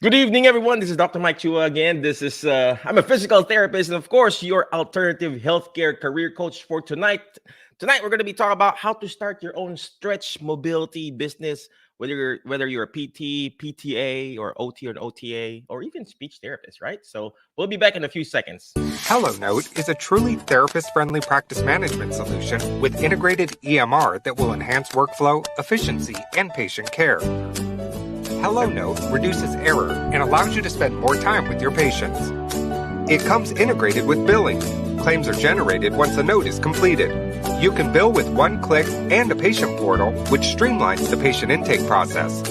Good evening, everyone. This is Dr. Mike Chua again. I'm a physical therapist and, of course, your alternative healthcare career coach for tonight. Tonight, we're going to be talking about how to start your own stretch mobility business, whether you're a PT, PTA, or OT or an OTA, or even speech therapist, right? So we'll be back in a few seconds. HelloNote is a truly therapist-friendly practice management solution with integrated EMR that will enhance workflow, efficiency, and patient care. HelloNote reduces error and allows you to spend more time with your patients. It comes integrated with billing. Claims are generated once a note is completed. You can bill with one click and a patient portal, which streamlines the patient intake process.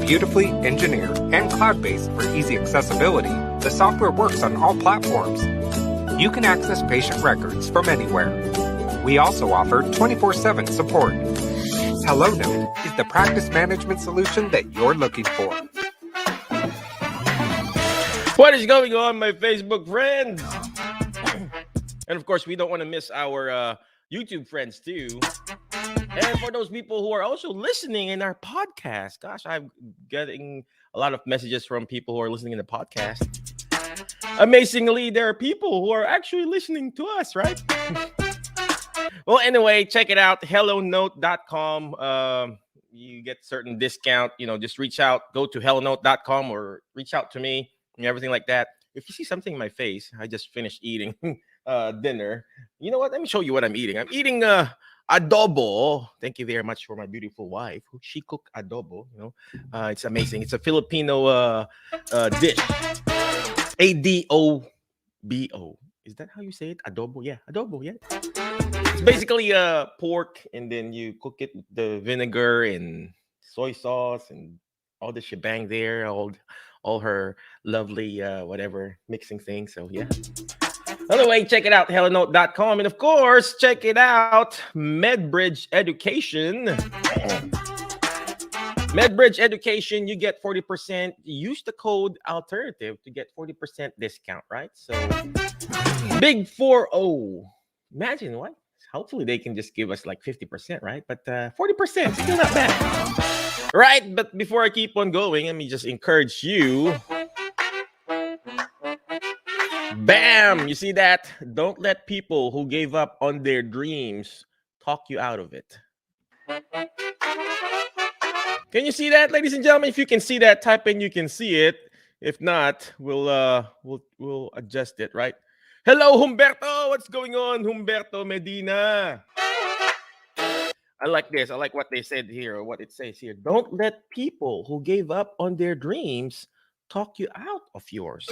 Beautifully engineered and cloud-based for easy accessibility, the software works on all platforms. You can access patient records from anywhere. We also offer 24/7 support. HelloNote is the practice management solution that you're looking for. What is going on, my Facebook friends? And of course, we don't want to miss our YouTube friends too. And for those people who are also listening in our podcast, gosh, I'm getting a lot of messages from people who are listening in the podcast. Amazingly, there are people who are actually listening to us, right? Well, anyway, check it out, hellonote.com. You get certain discount, just reach out, go to hellonote.com or reach out to me and everything like that. If you see something in my face, I just finished eating dinner. You know what? Let me show you what I'm eating. I'm eating adobo. Thank you very much for my beautiful wife. She cooked adobo. It's amazing. It's a Filipino dish. Adobo. Is that how you say it? Adobo? Yeah, adobo. Yeah. It's basically pork, and then you cook it with the vinegar and soy sauce and all the shebang there, all her lovely whatever mixing things. So yeah. Anyway, check it out, hellonote.com. And of course, check it out, MedBridge Education. MedBridge Education, you get 40%. Use the code alternative to get 40% discount, right? So big 40. Imagine what? Hopefully they can just give us like 50%, right? But 40%, still not bad. Right, but before I keep on going, let me just encourage you. Bam! You see that? Don't let people who gave up on their dreams talk you out of it. Can you see that, ladies and gentlemen? If you can see that, type in "you can see it." If not, we'll adjust it, right? Hello, Humberto. What's going on, Humberto Medina? I like this. I like what they said here, or what it says here. Don't let people who gave up on their dreams talk you out of yours.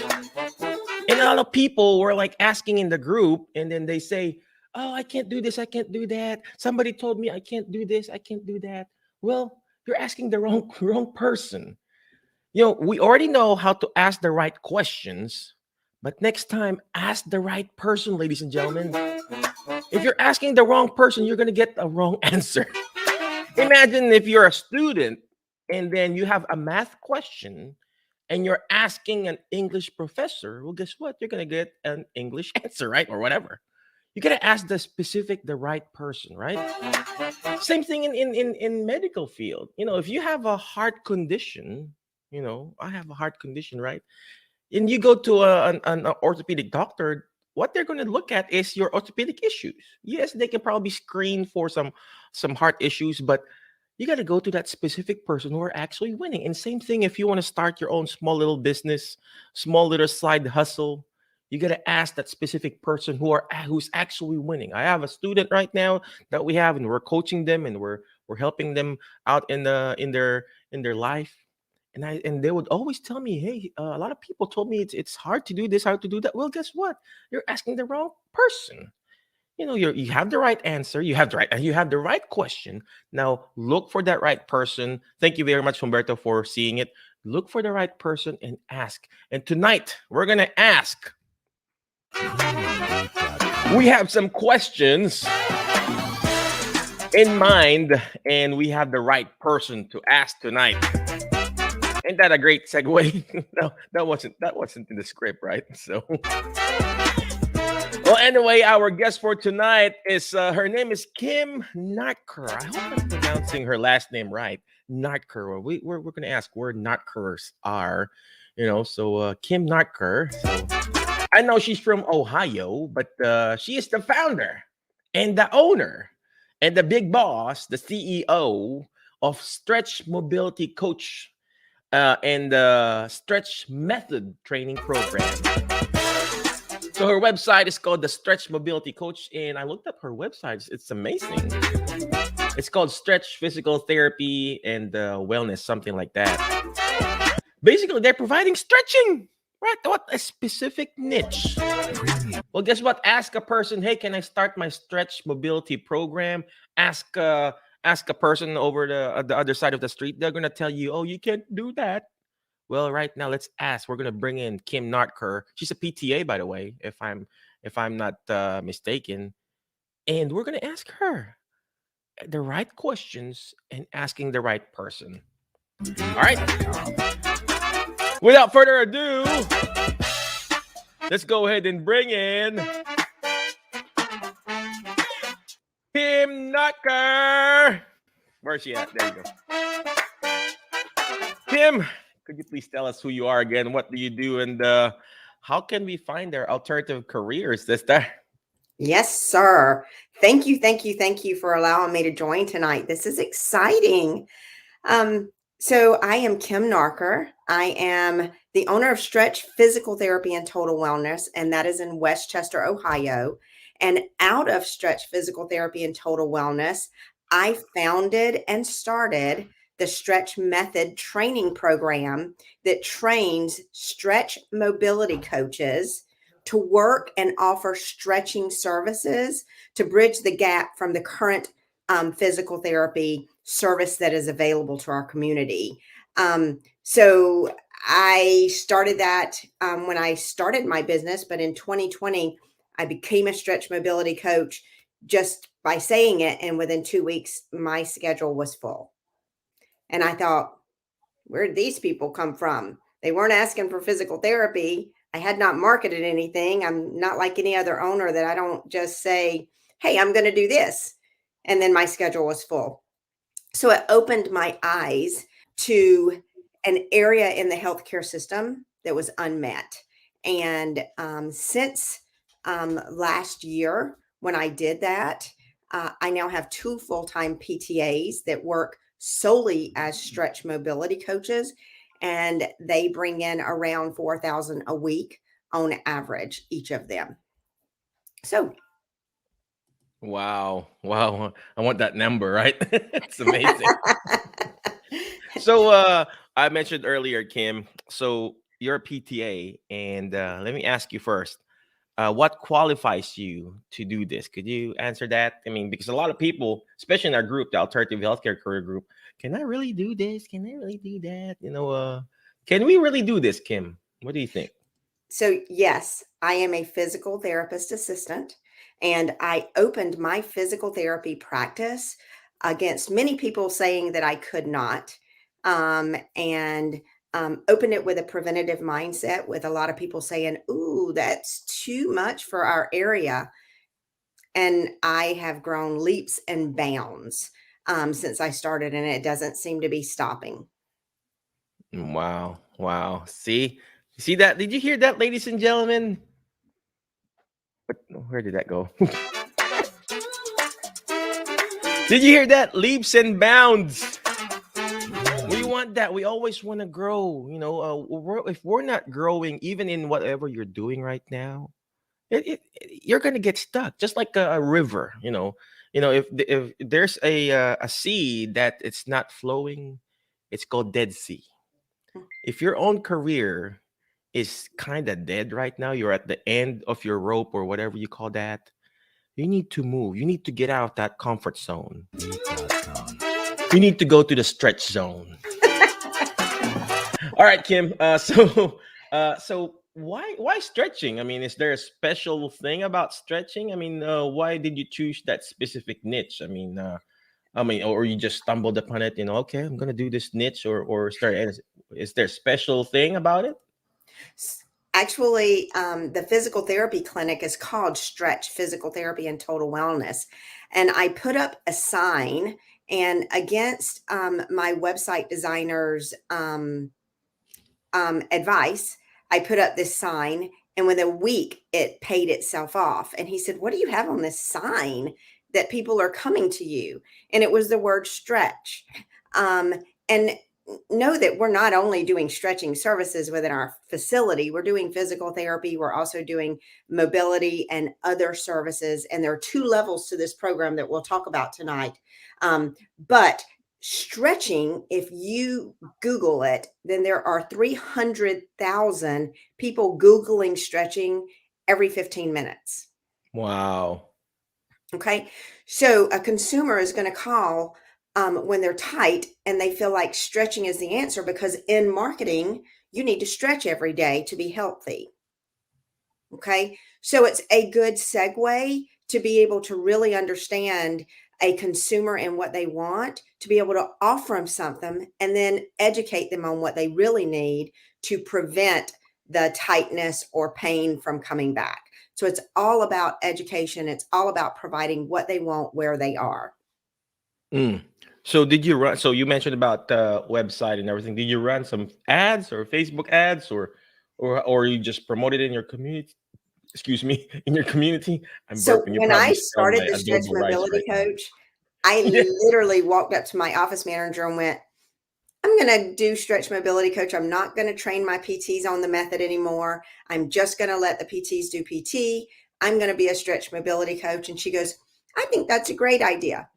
And a lot of people were like asking in the group, and then they say, "Oh, I can't do this. I can't do that. Somebody told me I can't do this. I can't do that." Well, you're asking the wrong person. We already know how to ask the right questions, but next time, ask the right person, ladies and gentlemen. If you're asking the wrong person, you're going to get a wrong answer. Imagine if you're a student and then you have a math question and you're asking an English professor. Well, guess what? You're going to get an English answer, right? Or whatever. You got to ask the right person, right? Same thing in medical field. If you have a heart condition, I have a heart condition, right? And you go to an orthopedic doctor, what they're going to look at is your orthopedic issues. Yes, they can probably screen for some heart issues, but you got to go to that specific person who are actually winning. And same thing if you want to start your own small little business, small little side hustle, you got to ask that specific person who's actually winning. I have a student right now that we have, and we're coaching them, and we're helping them out in their life. And they would always tell me, "Hey, a lot of people told me it's hard to do this, hard to do that." Well, guess what? You're asking the wrong person. You have the right answer, you have the right question. Now look for that right person. Thank you very much, Humberto, for seeing it. Look for the right person and ask. And tonight we're gonna ask. We have some questions in mind, and we have the right person to ask tonight. Ain't that a great segue? No, that wasn't in the script, right? So, well, anyway, our guest for tonight is her name is Kim Nartker. I hope I'm pronouncing her last name right. Nartker. We're going to ask where Nartkers are, So Kim Nartker. So I know she's from Ohio, but she is the founder and the owner and the big boss, the CEO of Stretch Mobility Coach and the Stretch Method Training Program. So her website is called the Stretch Mobility Coach, and I looked up her website. It's amazing. It's called Stretch Physical Therapy and Wellness, something like that. Basically, they're providing stretching, right? What a specific niche. Well, guess what? Ask a person, hey, can I start my stretch mobility program? Ask a person over the other side of the street. They're gonna tell you, oh, you can't do that. Well, right now, let's ask. We're gonna bring in Kim Nartker. She's a PTA, by the way, if I'm not mistaken, and we're gonna ask her the right questions and asking the right person. All right. Without further ado, let's go ahead and bring in Kim Nartker. Where's she at? There you go. Kim, could you please tell us who you are again? What do you do? And how can we find our alternative careers, sister? Yes, sir. Thank you, thank you, thank you for allowing me to join tonight. This is exciting. So I am Kim Nartker. I am the owner of Stretch Physical Therapy and Total Wellness, and that is in Westchester, Ohio. And out of Stretch Physical Therapy and Total Wellness, I founded and started the Stretch Method training program that trains stretch mobility coaches to work and offer stretching services to bridge the gap from the current physical therapy service that is available to our community. So I started that when I started my business, but in 2020, I became a stretch mobility coach just by saying it. And within 2 weeks, my schedule was full. And I thought, where did these people come from? They weren't asking for physical therapy. I had not marketed anything. I'm not like any other owner that I don't just say, hey, I'm going to do this. And then my schedule was full. So it opened my eyes to an area in the healthcare system that was unmet. And since last year, when I did that, I now have 2 full-time PTAs that work solely as stretch mobility coaches, and they bring in around 4,000 a week on average, each of them. So Wow. I want that number, right? It's amazing. So I mentioned earlier, Kim. So you're a PTA, and let me ask you first. What qualifies you to do this? Could you answer that? I mean, because a lot of people, especially in our group, the Alternative Healthcare Career Group, can I really do this? Can I really do that? Can we really do this, Kim? What do you think? So yes, I am a physical therapist assistant, and I opened my physical therapy practice against many people saying that I could not, and opened it with a preventative mindset, with a lot of people saying, "Ooh, that's too much for our area." And I have grown leaps and bounds since I started, and it doesn't seem to be stopping. Wow. See, you see that? Did you hear that, ladies and gentlemen? But where did that go? Did you hear that? Leaps and bounds. We want that. We always want to grow. If we're not growing, even in whatever you're doing right now, you're gonna get stuck, just like a river. If there's a sea that it's not flowing, it's called Dead Sea. If your own career is kind of dead right now, you're at the end of your rope or whatever you call that. You need to move. You need to get out of that comfort zone. You need to go to the stretch zone. All right, Kim. So why stretching? I mean, is there a special thing about stretching? I mean, why did you choose that specific niche? Or you just stumbled upon it. Okay, I'm gonna do this niche, or start. Is there a special thing about it? Actually, the physical therapy clinic is called Stretch Physical Therapy and Total Wellness. And I put up a sign, and against my website designer's advice, I put up this sign, and within a week, it paid itself off. And he said, "What do you have on this sign that people are coming to you?" And it was the word stretch. And know that we're not only doing stretching services within our facility, we're doing physical therapy, we're also doing mobility and other services. And there are 2 levels to this program that we'll talk about tonight. But stretching, if you Google it, then there are 300,000 people Googling stretching every 15 minutes. Wow. Okay. So a consumer is going to call when they're tight and they feel like stretching is the answer, because in marketing, you need to stretch every day to be healthy. Okay. So it's a good segue to be able to really understand a consumer and what they want, to be able to offer them something and then educate them on what they really need to prevent the tightness or pain from coming back. So it's all about education. It's all about providing what they want where they are. Mm. So did you run? So you mentioned about the website and everything. Did you run some ads or Facebook ads, or you just promoted in your community? Excuse me, in your community. I'm So burping. You when I probably smell started my the stretch adobo rice mobility right now. coach, I Yeah. literally walked up to my office manager and went, "I'm going to do stretch mobility coach. I'm not going to train my PTs on the method anymore. I'm just going to let the PTs do PT. I'm going to be a stretch mobility coach." And she goes, "I think that's a great idea."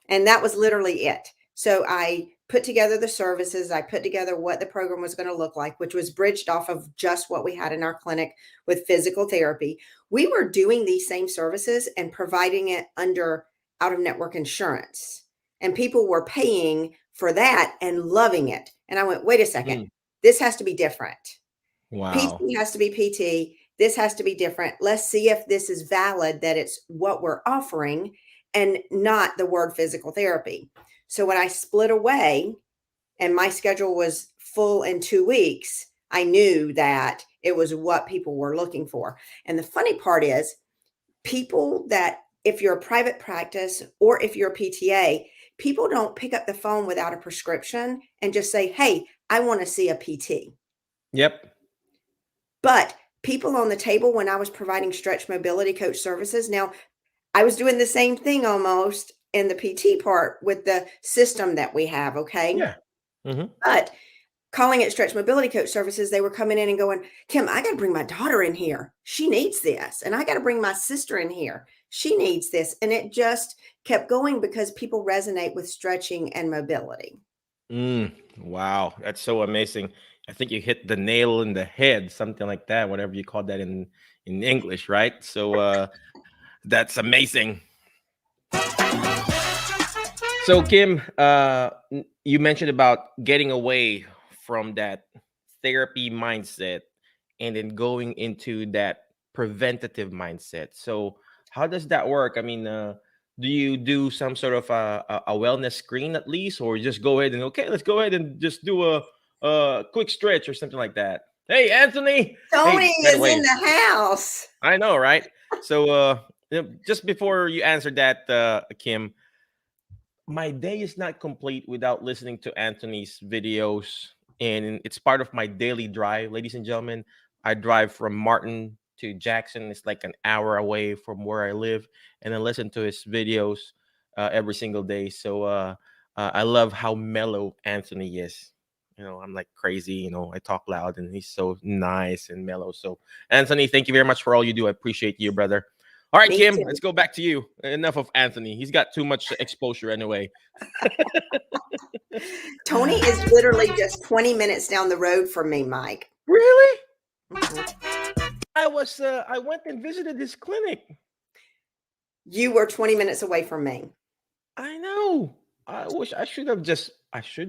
And that was literally it. So I put together the services. I put together what the program was going to look like, which was bridged off of just what we had in our clinic with physical therapy. We were doing these same services and providing it under out-of-network insurance. And people were paying for that and loving it. And I went, "Wait a second, Mm. this has to be different. Wow. PT has to be PT. This has to be different. Let's see if this is valid, that it's what we're offering and not the word physical therapy." So when I split away and my schedule was full in 2 weeks, I knew that it was what people were looking for. And the funny part is, people that, if you're a private practice or if you're a PTA, people don't pick up the phone without a prescription and just say, "Hey, I want to see a PT." Yep. But people on the table, when I was providing stretch mobility coach services, now I was doing the same thing almost in the PT part with the system that we have. Okay. Yeah. Hmm. But calling it stretch mobility coach services, they were coming in and going, "Kim, I got to bring my daughter in here. She needs this. And I got to bring my sister in here. She needs this." And it just kept going because people resonate with stretching and mobility. Wow, that's so amazing. I think you hit the nail in the head, something like that, whatever you call that in English, right? So that's amazing. So Kim, you mentioned about getting away from that therapy mindset and then going into that preventative mindset. So how does that work? I mean, do you do some sort of a wellness screen at least, or just go ahead and okay, let's go ahead and just do a quick stretch or something like that? Hey, Anthony. Tony Hey, by the is in way, the house. I know, right? So just before you answer that, Kim, my day is not complete without listening to Anthony's videos, and it's part of my daily drive, ladies and gentlemen. I drive from Martin to Jackson. It's like an hour away from where I live, and I listen to his videos every single day. So I love how mellow Anthony is. You know, I'm like crazy. You know, I talk loud, and he's so nice and mellow. So, Anthony, thank you very much for all you do. I appreciate you, brother. All right, Me Kim, too. let's go back to you. Enough of Anthony. He's got too much exposure anyway. Tony is literally just 20 minutes down the road from me, Mike. Really? Mhm. I went and visited this clinic. You were 20 minutes away from me. I know. I wish I should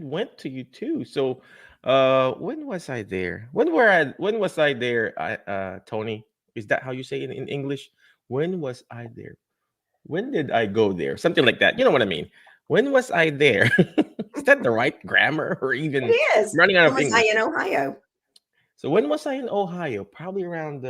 went to you too. So when was I there? When was I there? Tony? Is that how you say it in English? When was I there? When did I go there? Something like that. You know what I mean? When was I there? Is that the right grammar or It even is. running out When of was I English? in Ohio? So when was I in Ohio? Probably around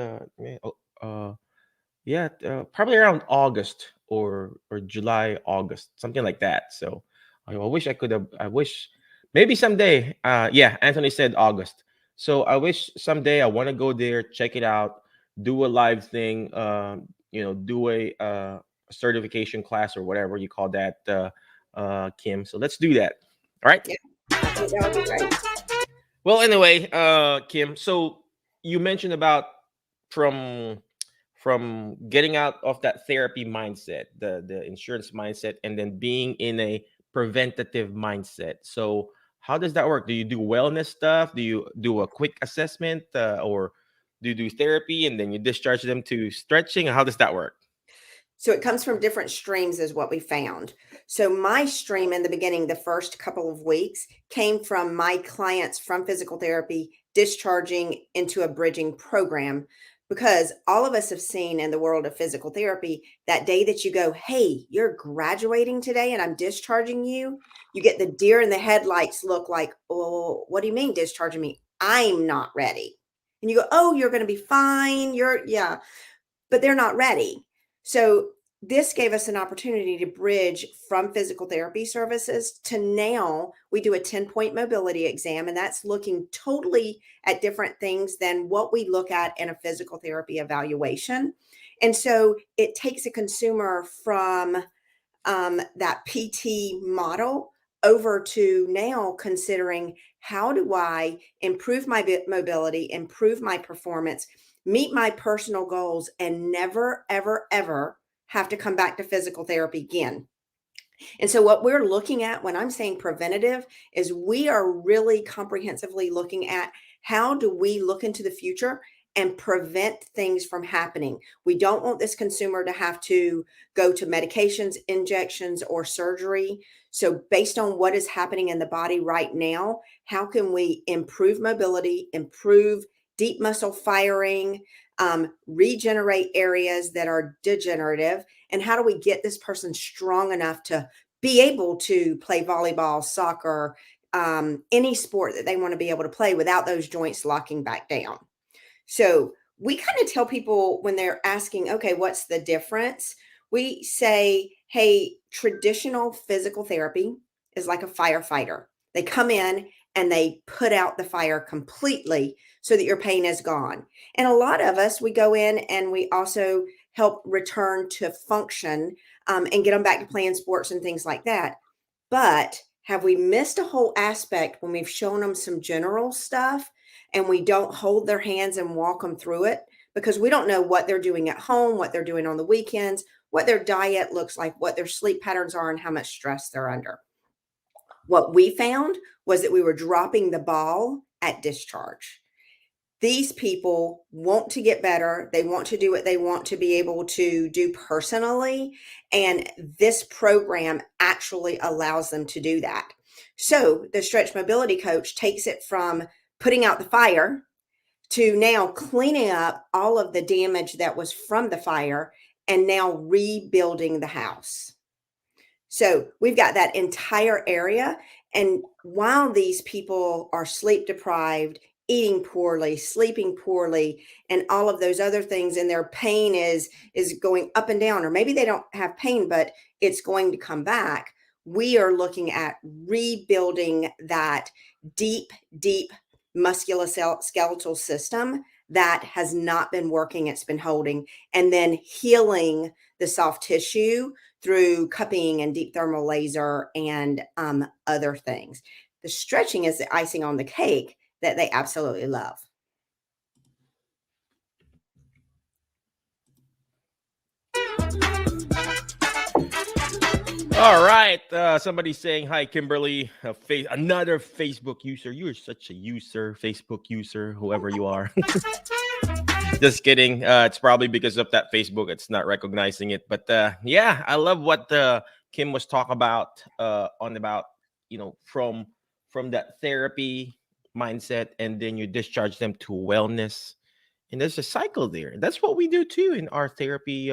probably around August or July, August, something like that. So I wish I could have. I wish maybe someday. Yeah, Anthony said August. So I wish someday I want to go there, check it out, do a live thing, do a certification class or whatever you call that, Kim. So let's do that. All right. Yeah, I think that would be great. Well, anyway, Kim. So you mentioned about from getting out of that therapy mindset, the insurance mindset, and then being in a preventative mindset. So how does that work? Do you do wellness stuff? Do you do a quick assessment, or do you do therapy and then you discharge them to stretching? How does that work? So it comes from different streams, is what we found. So my stream in the beginning, the first couple of weeks, came from my clients from physical therapy discharging into a bridging program. Because all of us have seen in the world of physical therapy that day that you go, hey, you're graduating today and I'm discharging you, you get the deer in the headlights look like, oh, what do you mean discharging me? I'm not ready. And you go, oh, you're going to be fine. Yeah, but they're not ready. So this gave us an opportunity to bridge from physical therapy services to now we do a 10-point mobility exam, and that's looking totally at different things than what we look at in a physical therapy evaluation. And so it takes a consumer from that PT model over to now considering how do I improve my mobility, improve my performance, meet my personal goals, and never, ever, ever have to come back to physical therapy again. And so, what we're looking at when I'm saying preventative is we are really comprehensively looking at how do we look into the future and prevent things from happening. We don't want this consumer to have to go to medications, injections, or surgery. So, based on what is happening in the body right now, how can we improve mobility, improve deep muscle firing, regenerate areas that are degenerative? And how do we get this person strong enough to be able to play volleyball, soccer, any sport that they want to be able to play without those joints locking back down? So we kind of tell people when they're asking, okay, what's the difference? We say, hey, traditional physical therapy is like a firefighter. They come in and they put out the fire completely so that your pain is gone. And a lot of us, we go in and we also help return to function, and get them back to playing sports and things like that. But have we missed a whole aspect when we've shown them some general stuff and we don't hold their hands and walk them through it? Because we don't know what they're doing at home, what they're doing on the weekends, what their diet looks like, what their sleep patterns are, and how much stress they're under. What we found was that we were dropping the ball at discharge. These people want to get better. They want to do what they want to be able to do personally. And this program actually allows them to do that. So the stretch mobility coach takes it from putting out the fire to now cleaning up all of the damage that was from the fire and now rebuilding the house. So we've got that entire area. And while these people are sleep deprived, eating poorly, sleeping poorly, and all of those other things, and their pain is going up and down, or maybe they don't have pain, but it's going to come back. We are looking at rebuilding that deep, deep musculoskeletal system that has not been working, it's been holding, and then healing the soft tissue through cupping and deep thermal laser and other things. The stretching is the icing on the cake that they absolutely love. All right. Somebody's saying hi, Kimberly. Another Facebook user. You are such a user, Facebook user, whoever you are. Just kidding. It's probably because of that Facebook. It's not recognizing it. But yeah, I love what Kim was talking about about from that therapy mindset, and then you discharge them to wellness, and there's a cycle there. That's what we do too in our therapy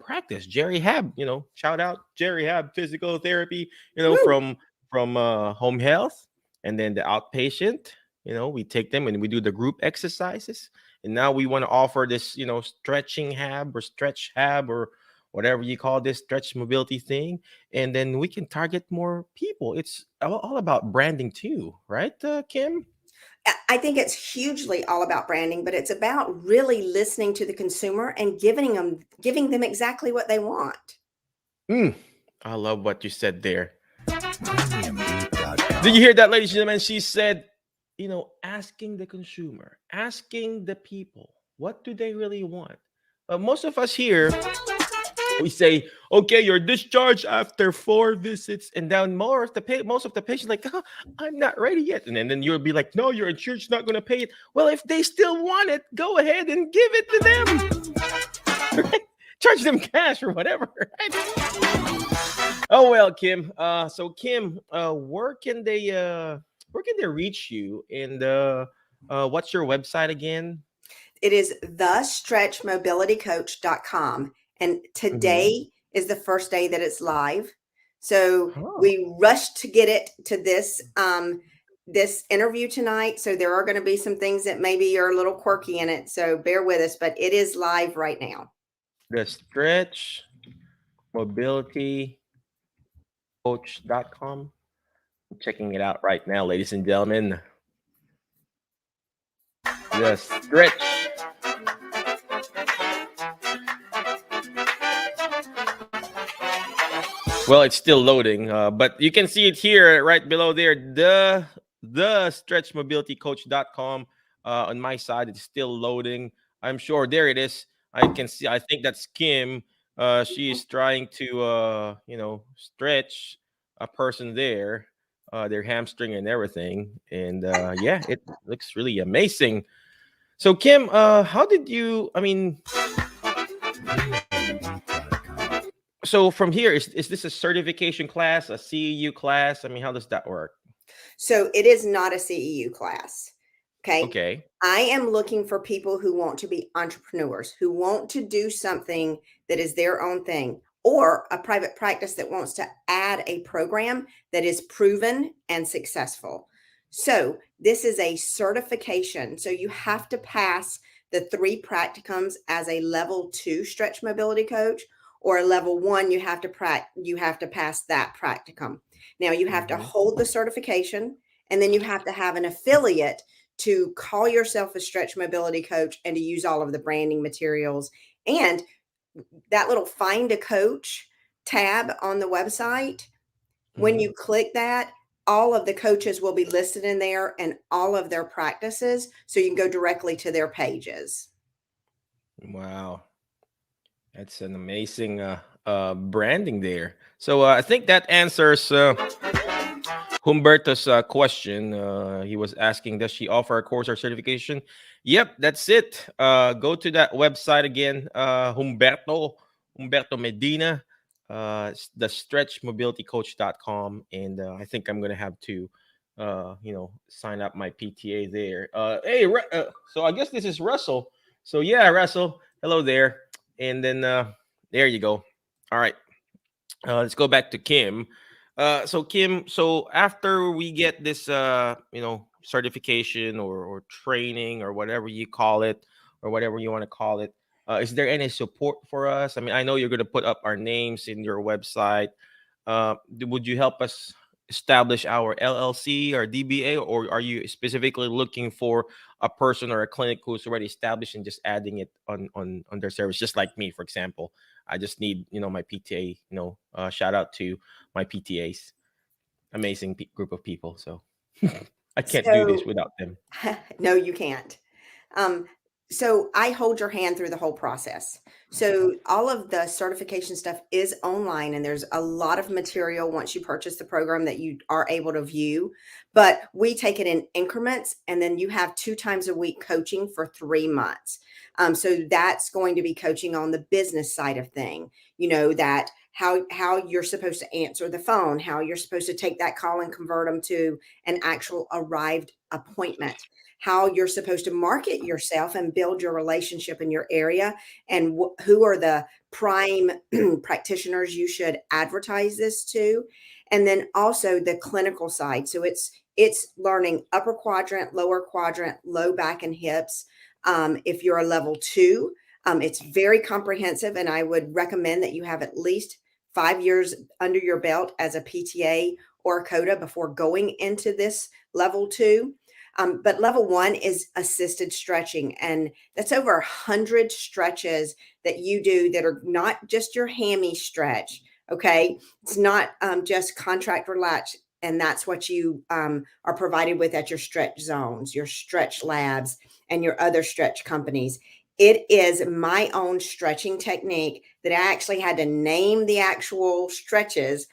practice. Jerry Hab, shout out Jerry Hab Physical Therapy, Woo! from home health, and then the outpatient. We take them and we do the group exercises, and now we want to offer this, stretching hab or stretch hab or whatever you call this stretch mobility thing, and then we can target more people. It's all about branding too, right, Kim? I think it's hugely all about branding, but it's about really listening to the consumer and giving them exactly what they want. Mm, I love what you said there. Premiumbeat.com. Did you hear that, ladies and gentlemen? She said, asking the consumer, asking the people, what do they really want? Most of us here, we say, okay, you're discharged after 4 visits, and then most of the patients like, oh, I'm not ready yet, and then you'll be like, no, your insurance not going to pay it. Well, if they still want it, go ahead and give it to them. Right? Charge them cash or whatever. Right? Oh well, Kim. So Kim, where can they reach you? And what's your website again? It is thestretchmobilitycoach.com. And Mm-hmm. today is the first day that it's live. So Oh, we rushed to get it to this interview tonight. So there are going to be some things that maybe are a little quirky in it. So bear with us, but it is live right now. the Stretch Mobility Coach.com. I'm checking it out right now, ladies and gentlemen. The Stretch. Well, it's still loading, but you can see it here right below there. The stretchmobilitycoach.com. On my side, it's still loading. I'm sure there it is. I can see. I think that's Kim. She is trying to stretch a person there, their hamstring and everything. And yeah, it looks really amazing. So Kim, how did you? I mean, so from here, is this a certification class, a CEU class? I mean, how does that work? So it is not a CEU class. Okay. Okay. I am looking for people who want to be entrepreneurs, who want to do something that is their own thing, or a private practice that wants to add a program that is proven and successful. So this is a certification. So you have to pass the 3 practicums as a level 2 stretch mobility coach, or a level 1, you have to pass that practicum. Now you have to Hmm. hold the certification, and then you have to have an affiliate to call yourself a stretch mobility coach and to use all of the branding materials. And that little find a coach tab on the website, when Hmm. you click that, all of the coaches will be listed in there and all of their practices. So you can go directly to their pages. Wow, that's an amazing branding there. So I think that answers Humberto's question. He was asking, does she offer a course or certification? Yep, that's it. Go to that website again, Humberto Medina, the stretchmobilitycoach.com. And I think I'm going to have to, sign up my PTA there. Hey, so I guess this is Russell. So yeah, Russell, hello there. And then there you go. All right. Let's go back to Kim. So Kim, so after we get this, certification or training or whatever you call it, or whatever you want to call it, is there any support for us? I mean, I know you're going to put up our names in your website. Would you help us establish our LLC or DBA, or are you specifically looking for a person or a clinic who's already established and just adding it on their service, just like me, for example? I just need, my PTA, shout out to my PTAs, amazing group of people. So I can't do this So, without them. no, you can't. Um, so I hold your hand through the whole process. So all of the certification stuff is online, and there's a lot of material once you purchase the program that you are able to view. But we take it in increments, and then you have 2 times a week coaching for 3 months. So that's going to be coaching on the business side of thing. That how you're supposed to answer the phone, how you're supposed to take that call and convert them to an actual arrived appointment, how you're supposed to market yourself and build your relationship in your area, and who are the prime practitioners you should advertise this to. And then also the clinical side. So it's learning upper quadrant, lower quadrant, low back and hips. If you're a level 2, it's very comprehensive, and I would recommend that you have at least 5 years under your belt as a PTA or a CODA before going into this level 2. But level 1 is assisted stretching. And that's over 100 stretches that you do that are not just your hammy stretch. Okay. It's not just contract relax. And that's what you are provided with at your stretch zones, your stretch labs, and your other stretch companies. It is my own stretching technique that I actually had to name the actual stretches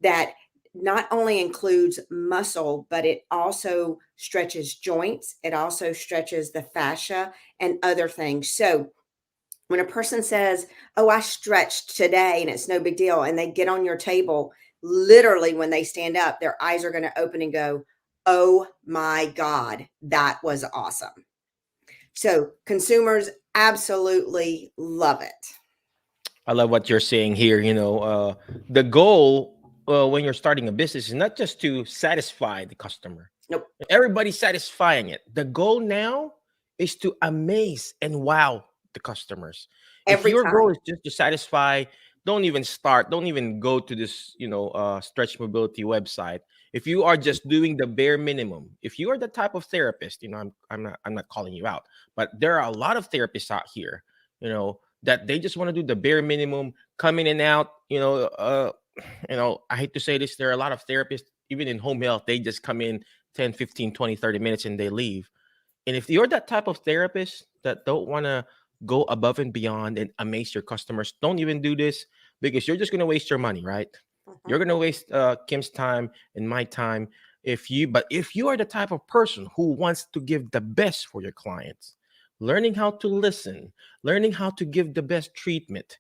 that not only includes muscle, but it also stretches joints. It also stretches the fascia and other things. So when a person says, "Oh, I stretched today and it's no big deal," and they get on your table, literally when they stand up, their eyes are going to open and go, "Oh my God, that was awesome." So consumers absolutely love it. I love what you're saying here. The goal when you're starting a business is not just to satisfy the customer. Nope. Everybody's satisfying it. The goal now is to amaze and wow the customers. Every If your time. goal is just to satisfy, don't even start. Don't even go to this, Stretch Mobility website. If you are just doing the bare minimum, if you are the type of therapist, I'm not calling you out, but there are a lot of therapists out here, that they just want to do the bare minimum, come in and out. I hate to say this, there are a lot of therapists, even in home health, they just come in 10, 15, 20, 30 minutes and they leave. And if you're that type of therapist that don't want to go above and beyond and amaze your customers, don't even do this, because you're just going to waste your money, right? Mm-hmm. You're going to waste Kim's time and my time. If you are the type of person who wants to give the best for your clients, learning how to listen, learning how to give the best treatment,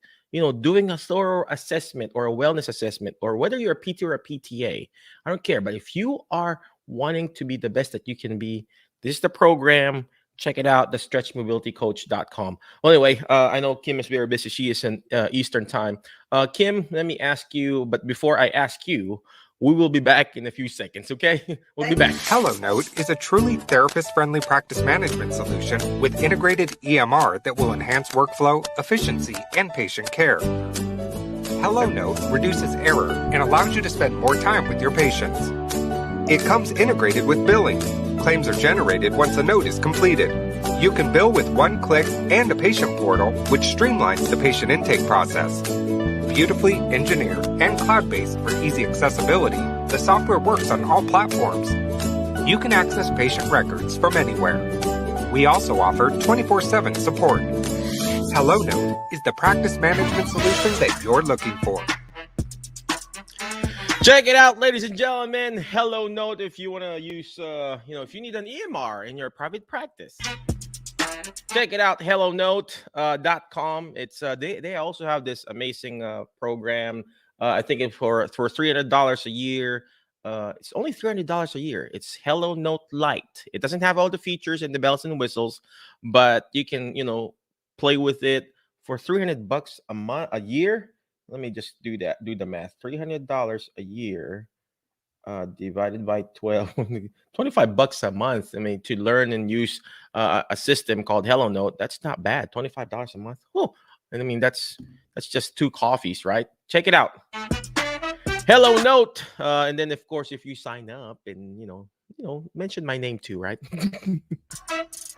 doing a thorough assessment or a wellness assessment, or whether you're a PT or a PTA, I don't care. But if you are wanting to be the best that you can be, this is the program. Check it out, the stretchmobilitycoach.com. Well, anyway, I know Kim is very busy. She is in Eastern time. Kim, let me ask you, but before I ask you, we will be back in a few seconds, okay? We'll be back. HelloNote is a truly therapist-friendly practice management solution with integrated EMR that will enhance workflow, efficiency, and patient care. HelloNote reduces error and allows you to spend more time with your patients. It comes integrated with billing. Claims are generated once a note is completed. You can bill with one click and a patient portal, which streamlines the patient intake process. Beautifully engineered and cloud-based for easy accessibility, the software works on all platforms. You can access patient records from anywhere. We also offer 24/7 support. HelloNote is the practice management solution that you're looking for. Check it out, ladies and gentlemen. HelloNote, if you want to use, if you need an EMR in your private practice. Check it out, HelloNote.com. It's they also have this amazing program. I think it's for $300 a year. It's only $300 a year. It's HelloNote Lite. It doesn't have all the features and the bells and whistles, but you can play with it for $300 a year. Let me just do the math. $300 a year divided by 12, $25 a month. I mean, to learn and use a system called HelloNote, that's not bad. $25 a month. Oh, and I mean, that's just 2 coffees, right? Check it out. HelloNote. And then, of course, if you sign up and, mention my name too, right?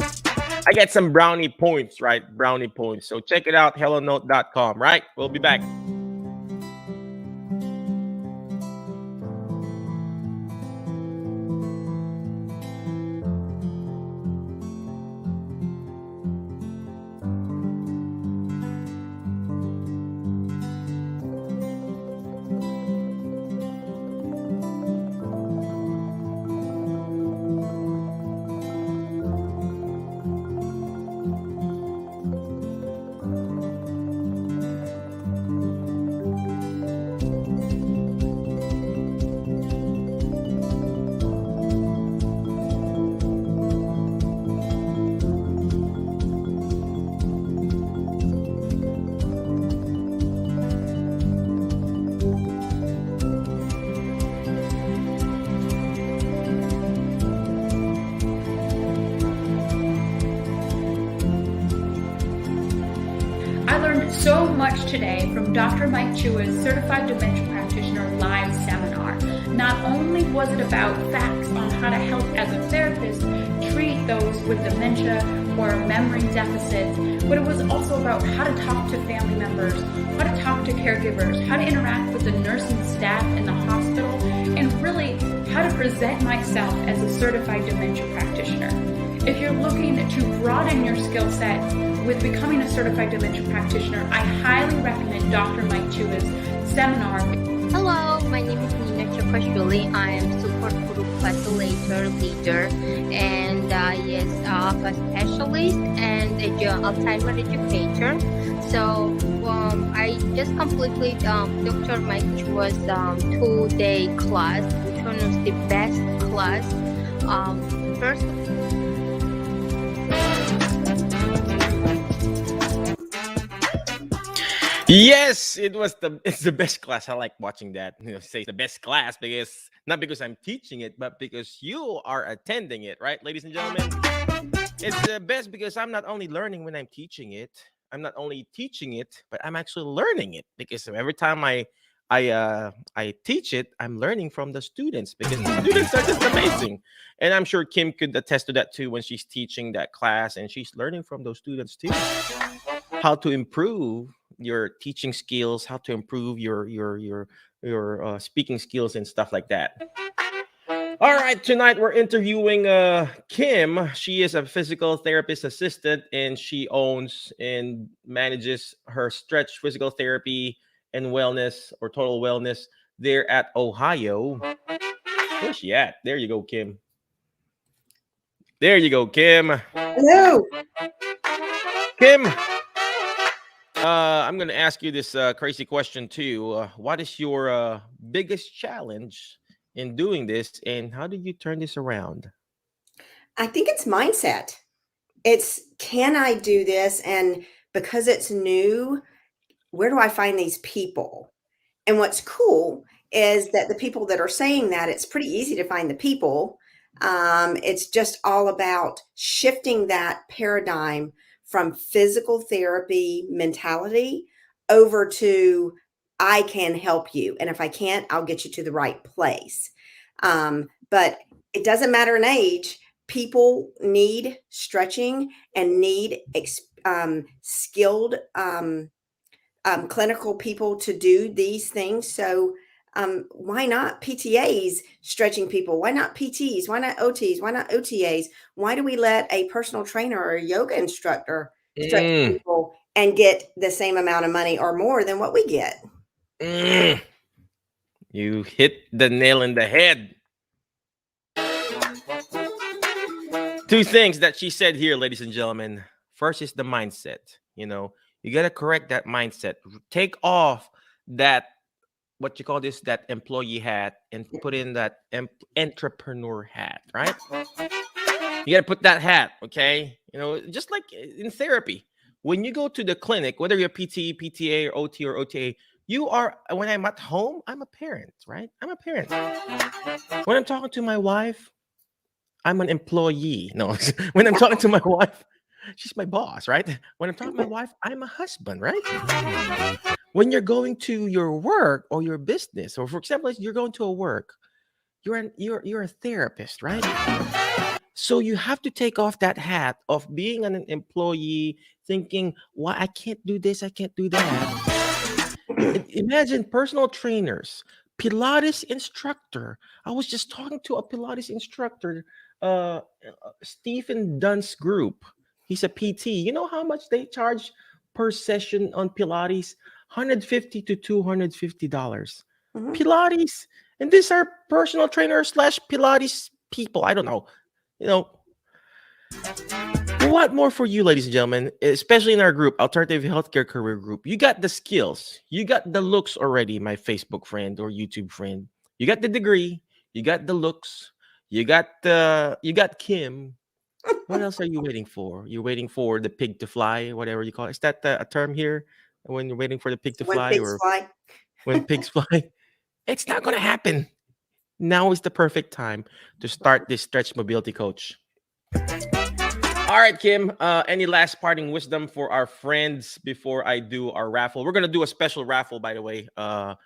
I get some brownie points, right? Brownie points. So check it out, HelloNote.com, right? We'll be back. So much today from Dr. Mike Chua's Certified Dementia Practitioner live seminar. Not only was it about facts on how to help as a therapist with dementia or memory deficits, but it was also about how to talk to family members, how to talk to caregivers, how to interact with the nursing staff in the hospital, and really how to present myself as a certified dementia practitioner. If you're looking to broaden your skill set with becoming a certified dementia practitioner, I highly recommend Dr. Mike Chua's seminar. Hello, my name is Nina Chokashvili. I am support group facilitator leader and yes, a specialist and Alzheimer's educator. So I just completed Dr. Mike Chua's 2-day class, which one was the best class. First. Yes, it's the best class. I like watching that. Say the best class because not because I'm teaching it, but because you are attending it, right, ladies and gentlemen? It's the best because I'm not only learning when I'm teaching it, I'm not only teaching it, but I'm actually learning it because every time I teach it, I'm learning from the students because the students are just amazing. And I'm sure Kim could attest to that too when she's teaching that class and she's learning from those students too. How to improve your teaching skills, how to improve your speaking skills and stuff like that. All right, tonight we're interviewing Kim. She is a physical therapist assistant and she owns and manages her Stretch Physical Therapy and Wellness or Total Wellness there at Ohio. Where's she at? There you go, Kim. There you go, Kim. Hello. Kim, I'm going to ask you this crazy question too. What is your biggest challenge in doing this, and how did you turn this around? I think it's mindset. It's, can I do this? And because it's new, where do I find these people? And what's cool is that the people that are saying that, it's pretty easy to find the people. It's just all about shifting that paradigm from physical therapy mentality over to, I can help you. And if I can't, I'll get you to the right place. But it doesn't matter in age. People need stretching and need skilled clinical people to do these things. So why not PTAs stretching people? Why not PTs? Why not OTs? Why not OTAs? Why do we let a personal trainer or a yoga instructor stretch people and get the same amount of money or more than what we get? You hit the nail in the head. Two things that she said here, ladies and gentlemen. First is the mindset. You know, you got to correct that mindset. Take off that, what you call this, that employee hat and put in that entrepreneur hat, right? You got to put that hat, okay? You know, just like in therapy. When you go to the clinic, whether you're PT, PTA, or OT or OTA, you are, when I'm at home, I'm a parent, right? I'm a parent. When I'm talking to my wife, I'm an employee. No, when I'm talking to my wife, she's my boss, right? When I'm talking to my wife, I'm a husband, right? When you're going to your work or your business, or for example, you're going to a work, you're a therapist, right? So you have to take off that hat of being an employee, thinking, why I can't do this, I can't do that. Imagine personal trainers, Pilates instructor. I was just talking to a Pilates instructor, Stephen Dunn's group. He's a PT. You know how much they charge per session on Pilates? $150 to $250. Mm-hmm. Pilates. And these are personal trainers / Pilates people. I don't know. You know, what more for you, ladies and gentlemen, especially in our group, Alternative Healthcare Career Group. You got the skills. You got the looks already, my Facebook friend or YouTube friend. You got the degree. You got the looks. You got Kim. What else are you waiting for? You're waiting for the pig to fly, whatever you call it. Is that a term here? When you're waiting for the pig to fly, or when pigs fly? It's not going to happen. Now is the perfect time to start this Stretch Mobility Coach. All right, Kim, any last parting wisdom for our friends before I do our raffle? We're going to do a special raffle, by the way. I'm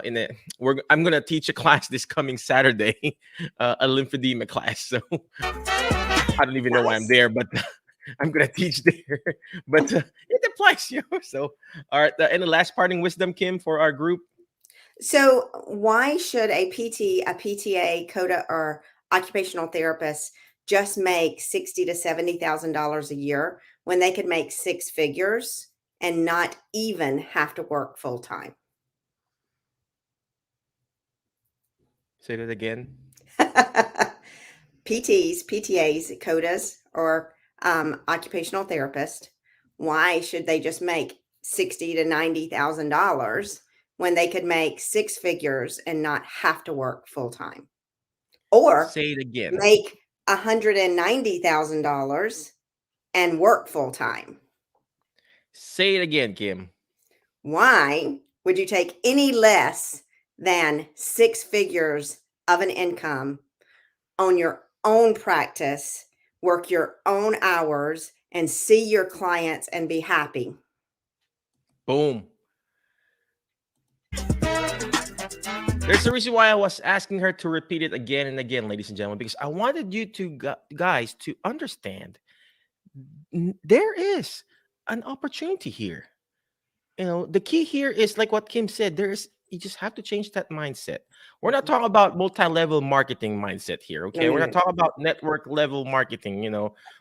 going to teach a class this coming Saturday, a lymphedema class. So I don't even know why I'm Nice. there, but I'm gonna teach there. But it applies, So, all right. Any last parting wisdom, Kim, for our group? So, why should a PT, a PTA, CODA, or occupational therapist just make $60,000 to $70,000 a year when they could make six figures and not even have to work full time? Say that again. PTs, PTAs, CODAs, or occupational therapist. Why should they just make $60,000 to $90,000 when they could make six figures and not have to work full time? Or Say it again. make $190,000 and work full time? Say it again, Kim. Why would you take any less than six figures of an income, own your own practice, work your own hours, and see your clients and be happy? Boom. There's a reason why I was asking her to repeat it again and again, ladies and gentlemen, because I wanted you to guys to understand there is an opportunity here. The key here is like what Kim said. You just have to change that mindset. We're not talking about multi-level marketing mindset here, No, okay? no, We're no, not talking about network level marketing.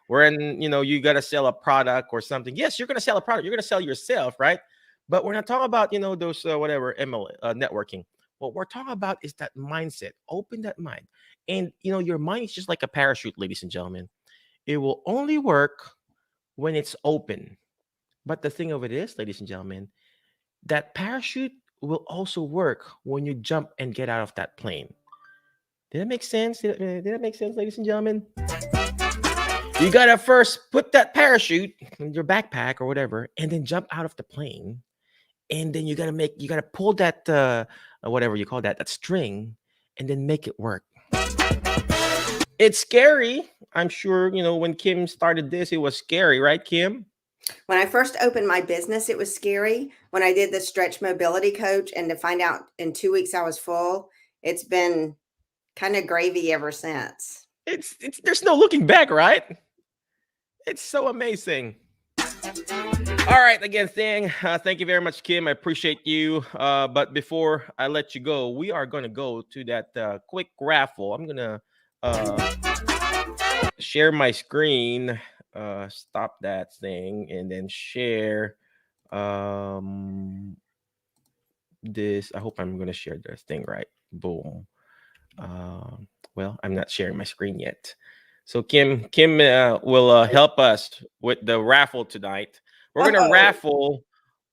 Wherein you gotta sell a product or something. Yes, you're gonna sell a product. You're gonna sell yourself, right? But we're not talking about those whatever ML networking. What we're talking about is that mindset. Open that mind, and your mind is just like a parachute, ladies and gentlemen. It will only work when it's open. But the thing of it is, ladies and gentlemen, that parachute will also work when you jump and get out of that plane. Did that make sense? Did that make sense, ladies and gentlemen? You gotta first put that parachute in your backpack or whatever, and then jump out of the plane. And then you gotta pull that whatever you call that string, and then make it work. It's scary. I'm sure when Kim started this, it was scary, right, Kim? When I first opened my business, it was scary. When I did the stretch mobility coach and to find out in 2 weeks I was full, it's been kind of gravy ever since. It's there's no looking back, right? It's so amazing. All right, again, thank you very much, Kim. I appreciate you. But before I let you go, we are going to go to that quick raffle. I'm going to share my screen, stop that thing, and then share this. I hope I'm going to share this thing right. Boom. Well, I'm not sharing my screen yet. So Kim will help us with the raffle tonight. We're gonna Oh, raffle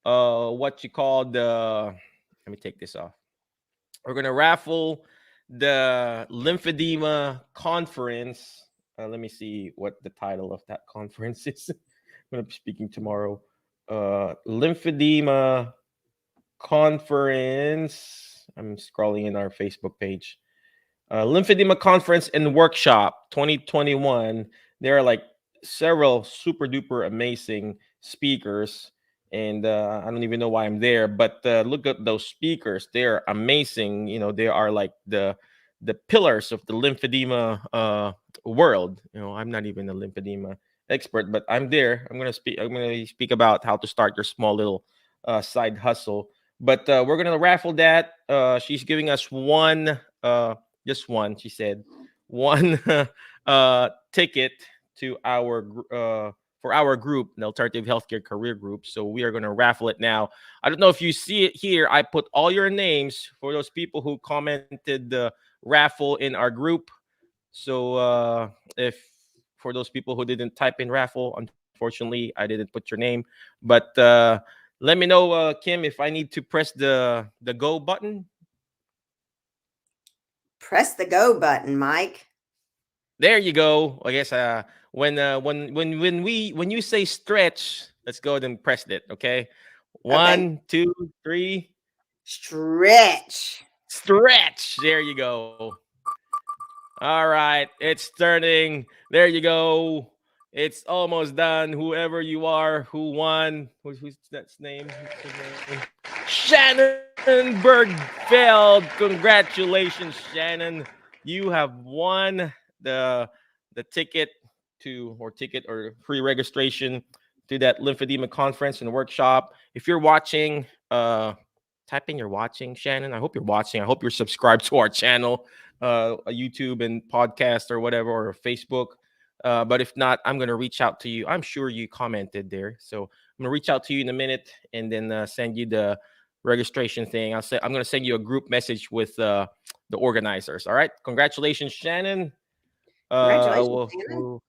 what you call the. Let me take this off. We're gonna raffle the lymphedema conference. Let me see what the title of that conference is. I'm gonna be speaking tomorrow. Lymphedema conference. I'm scrolling in our Facebook page. Lymphedema Conference and Workshop 2021. There are like several super duper amazing speakers, and I don't even know why I'm there. But look at those speakers; they're amazing. They are like the pillars of the lymphedema world. I'm not even a lymphedema expert, but I'm there. I'm gonna speak. I'm gonna speak about how to start your small little side hustle. But we're gonna raffle that. She's giving us one. Just one, she said, one ticket to for our group, the Alternative Healthcare Career Group. So we are going to raffle it now. I don't know if you see it here. I put all your names for those people who commented the raffle in our group. So if for those people who didn't type in raffle, unfortunately, I didn't put your name. But let me know, Kim, if I need to press the go button. press the go button, Mike. There you go. I guess when you say stretch, let's go ahead and press it. Okay, Okay. 1, 2, 3, Stretch. stretch. There you go. All right, it's turning. There you go. It's almost done. Whoever you are, who won? Who's that name? Who's his name? Shannon Bergfeld. Congratulations, Shannon. You have won the ticket to or ticket or free registration to that lymphedema conference and workshop. If you're watching, type in you're watching, Shannon. I hope you're watching. I hope you're subscribed to our channel, YouTube and podcast or whatever, or Facebook. But if not, I'm gonna reach out to you. I'm sure you commented there, so I'm gonna reach out to you in a minute and then send you the registration thing. I'm gonna send you a group message with the organizers. All right. Congratulations, Shannon. Congratulations, Shannon.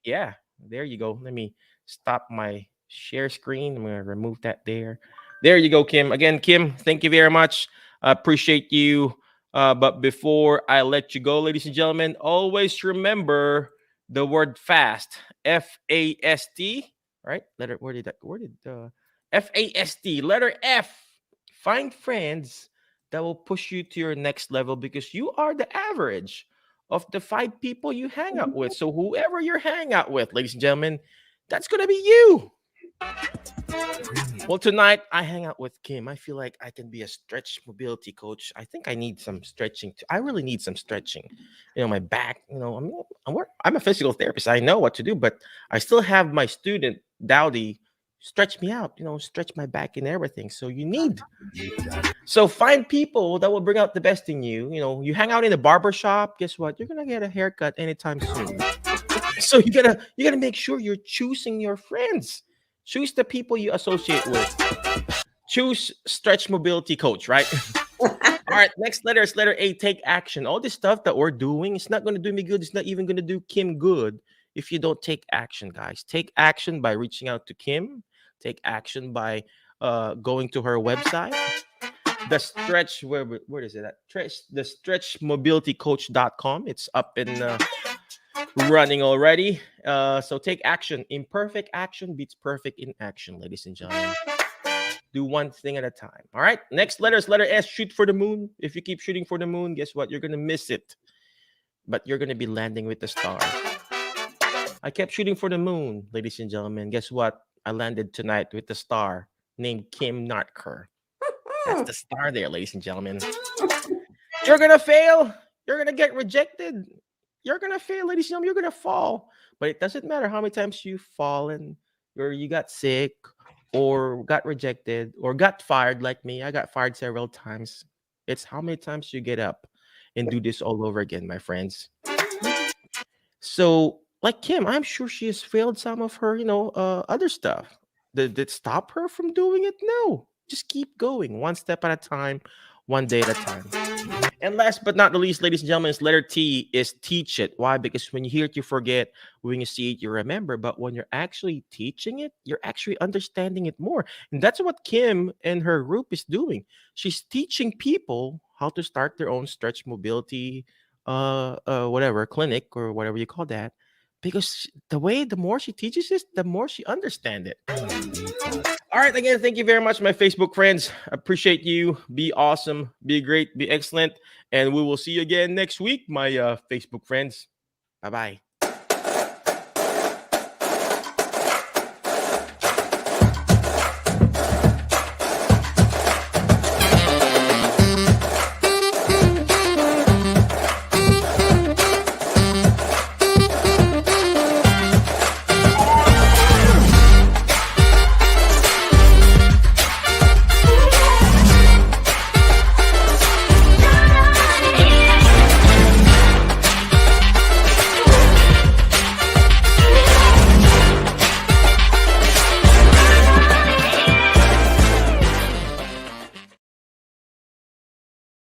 Yeah, there you go. Let me stop my share screen. I'm gonna remove that there. There you go, Kim. Again, Kim, thank you very much. I appreciate you. But before I let you go, ladies and gentlemen, always remember the word fast. FAST. Right? Letter. Where did FAST? Letter F. Find friends that will push you to your next level because you are the average of the 5 people you hang out with. So whoever you're hang out with, ladies and gentlemen, that's gonna be you. Well, tonight I hang out with Kim. I feel like I can be a stretch mobility coach. I think I need some stretching. I really need some stretching. My back. I'm a physical therapist. I know what to do, but I still have my student Dowdy stretch me out. Stretch my back and everything. So you need. So find people that will bring out the best in you. You hang out in a barber shop. Guess what? You're gonna get a haircut anytime soon. So you gotta make sure you're choosing your friends. Choose the people you associate with. Choose stretch mobility coach, right? All right, next letter is letter A, take action. All this stuff that we're doing, it's not going to do me good. It's not even going to do Kim good if you don't take action, guys. Take action by reaching out to Kim. Take action by going to her website. The stretch, where is it at? The stretchmobilitycoach.com. It's up in running already. So take action. Imperfect action beats perfect in action, ladies and gentlemen. Do one thing at a time. All right. Next letter is letter S. Shoot for the moon. If you keep shooting for the moon, guess what? You're gonna miss it. But you're gonna be landing with the stars. I kept shooting for the moon, ladies and gentlemen. Guess what? I landed tonight with the star named Kim Nartker. That's the star there, ladies and gentlemen. You're gonna fail. You're gonna get rejected. You're gonna fail, ladies and gentlemen. You're gonna fall. But it doesn't matter how many times you've fallen, or you got sick, or got rejected, or got fired like me. I got fired several times. It's how many times you get up and do this all over again, my friends. So, like Kim, I'm sure she has failed some of her, other stuff. Did it stop her from doing it? No. Just keep going, one step at a time, one day at a time. And last but not the least, ladies and gentlemen, letter T is teach it. Why? Because when you hear it, you forget. When you see it, you remember. But when you're actually teaching it, you're actually understanding it more. And that's what Kim and her group is doing. She's teaching people how to start their own stretch mobility, whatever, clinic or whatever you call that. Because the more she teaches this, the more she understands it. All right, again, thank you very much, my Facebook friends. Appreciate you. Be awesome, be great, be excellent. And we will see you again next week, my Facebook friends. Bye-bye.